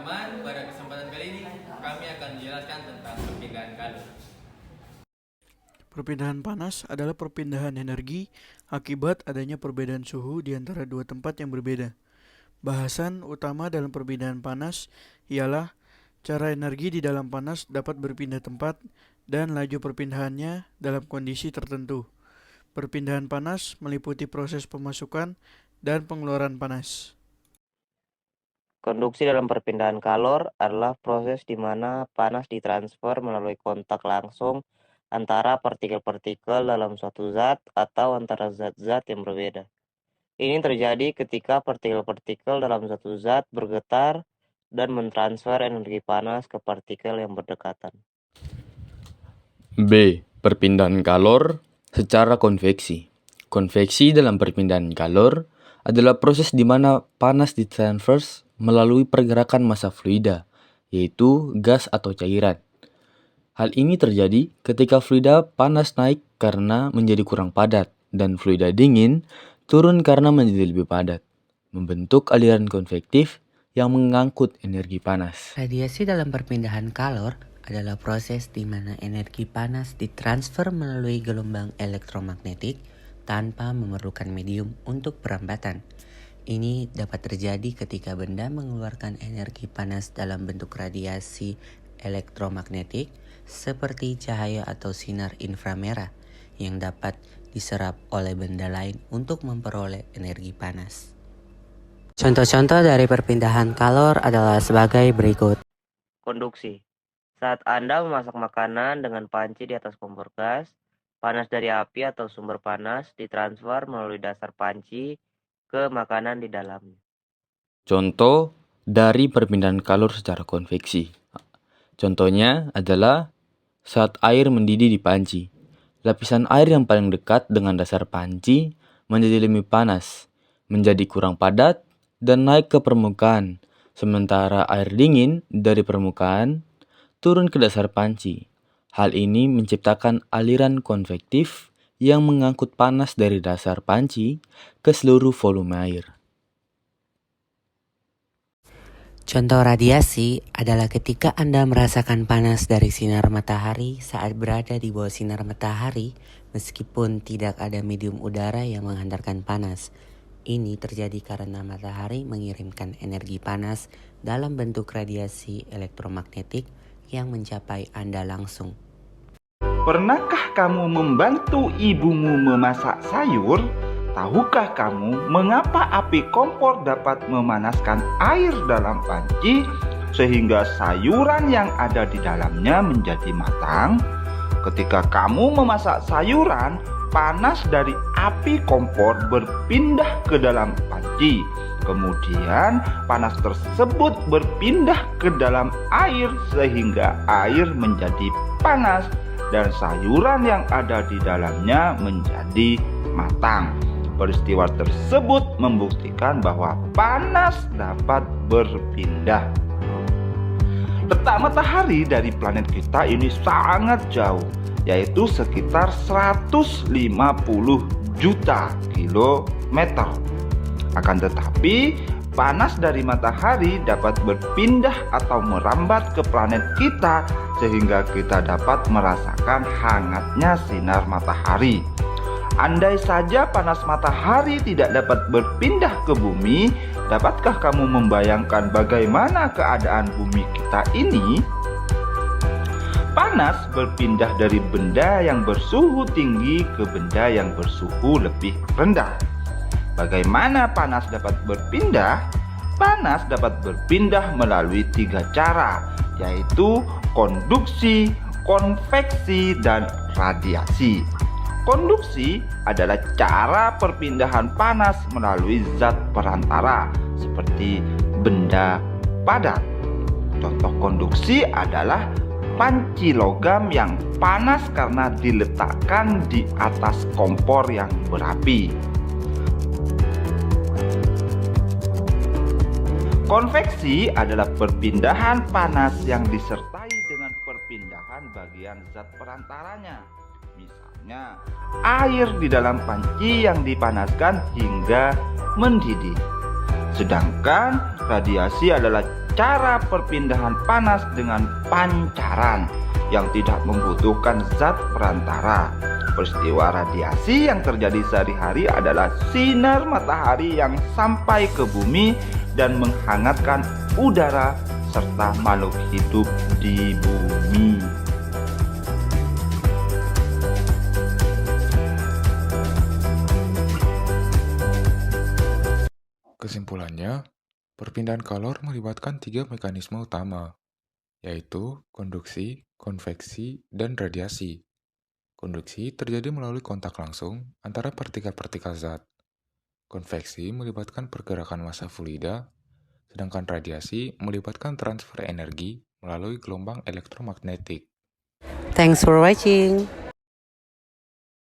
teman-teman, pada kesempatan kali ini kami akan menjelaskan tentang perpindahan kalor. Perpindahan panas adalah perpindahan energi akibat adanya perbedaan suhu di antara dua tempat yang berbeda. Bahasan utama dalam perpindahan panas ialah cara energi di dalam panas dapat berpindah tempat dan laju perpindahannya dalam kondisi tertentu. Perpindahan panas meliputi proses pemasukan dan pengeluaran panas. Konduksi dalam perpindahan kalor adalah proses di mana panas ditransfer melalui kontak langsung antara partikel-partikel dalam suatu zat atau antara zat-zat yang berbeda. Ini terjadi ketika partikel-partikel dalam satu zat bergetar dan mentransfer energi panas ke partikel yang berdekatan. B. Perpindahan kalor secara konveksi. Konveksi dalam perpindahan kalor adalah proses di mana panas ditransfer melalui pergerakan massa fluida, yaitu gas atau cairan. Hal ini terjadi ketika fluida panas naik karena menjadi kurang padat dan fluida dingin turun karena menjadi lebih padat, membentuk aliran konvektif yang mengangkut energi panas. Radiasi dalam perpindahan kalor adalah proses di mana energi panas ditransfer melalui gelombang elektromagnetik tanpa memerlukan medium untuk perambatan. Ini dapat terjadi ketika benda mengeluarkan energi panas dalam bentuk radiasi elektromagnetik seperti cahaya atau sinar inframerah yang dapat diserap oleh benda lain untuk memperoleh energi panas. Contoh-contoh dari perpindahan kalor adalah sebagai berikut. Konduksi. Saat Anda memasak makanan dengan panci di atas kompor gas, panas dari api atau sumber panas ditransfer melalui dasar panci ke makanan di dalamnya. Contoh dari perpindahan kalor secara konveksi. Contohnya adalah saat air mendidih di panci. Lapisan air yang paling dekat dengan dasar panci menjadi lebih panas, menjadi kurang padat, dan naik ke permukaan, sementara air dingin dari permukaan turun ke dasar panci. Hal ini menciptakan aliran konvektif yang mengangkut panas dari dasar panci ke seluruh volume air. Contoh radiasi adalah ketika Anda merasakan panas dari sinar matahari saat berada di bawah sinar matahari meskipun tidak ada medium udara yang menghantarkan panas. Ini terjadi karena matahari mengirimkan energi panas dalam bentuk radiasi elektromagnetik yang mencapai Anda langsung. Pernahkah kamu membantu ibumu memasak sayur? Tahukah kamu mengapa api kompor dapat memanaskan air dalam panci sehingga sayuran yang ada di dalamnya menjadi matang? Ketika kamu memasak sayuran, panas dari api kompor berpindah ke dalam panci. Kemudian panas tersebut berpindah ke dalam air sehingga air menjadi panas dan sayuran yang ada di dalamnya menjadi matang. Peristiwa tersebut membuktikan bahwa panas dapat berpindah. Letak matahari dari planet kita ini sangat jauh, yaitu sekitar 150 juta kilometer. Akan tetapi, panas dari matahari dapat berpindah atau merambat ke planet kita sehingga kita dapat merasakan hangatnya sinar matahari. Andai saja panas matahari tidak dapat berpindah ke bumi, dapatkah kamu membayangkan bagaimana keadaan bumi kita ini? Panas berpindah dari benda yang bersuhu tinggi ke benda yang bersuhu lebih rendah. Bagaimana panas dapat berpindah? Panas dapat berpindah melalui 3 cara, yaitu konduksi, konveksi, dan radiasi. Konduksi adalah cara perpindahan panas melalui zat perantara seperti benda padat. Contoh konduksi adalah panci logam yang panas karena diletakkan di atas kompor yang berapi. Konveksi adalah perpindahan panas yang disertai dengan perpindahan bagian zat perantaranya. Misalnya, air di dalam panci yang dipanaskan hingga mendidih. Sedangkan radiasi adalah cara perpindahan panas dengan pancaran yang tidak membutuhkan zat perantara. Peristiwa radiasi yang terjadi sehari-hari adalah sinar matahari yang sampai ke bumi dan menghangatkan udara serta makhluk hidup di bumi. Kesimpulannya, perpindahan kalor melibatkan 3 mekanisme utama, yaitu konduksi, konveksi, dan radiasi. Konduksi terjadi melalui kontak langsung antara partikel-partikel zat. Konveksi melibatkan pergerakan massa fluida, sedangkan radiasi melibatkan transfer energi melalui gelombang elektromagnetik. Thanks for watching.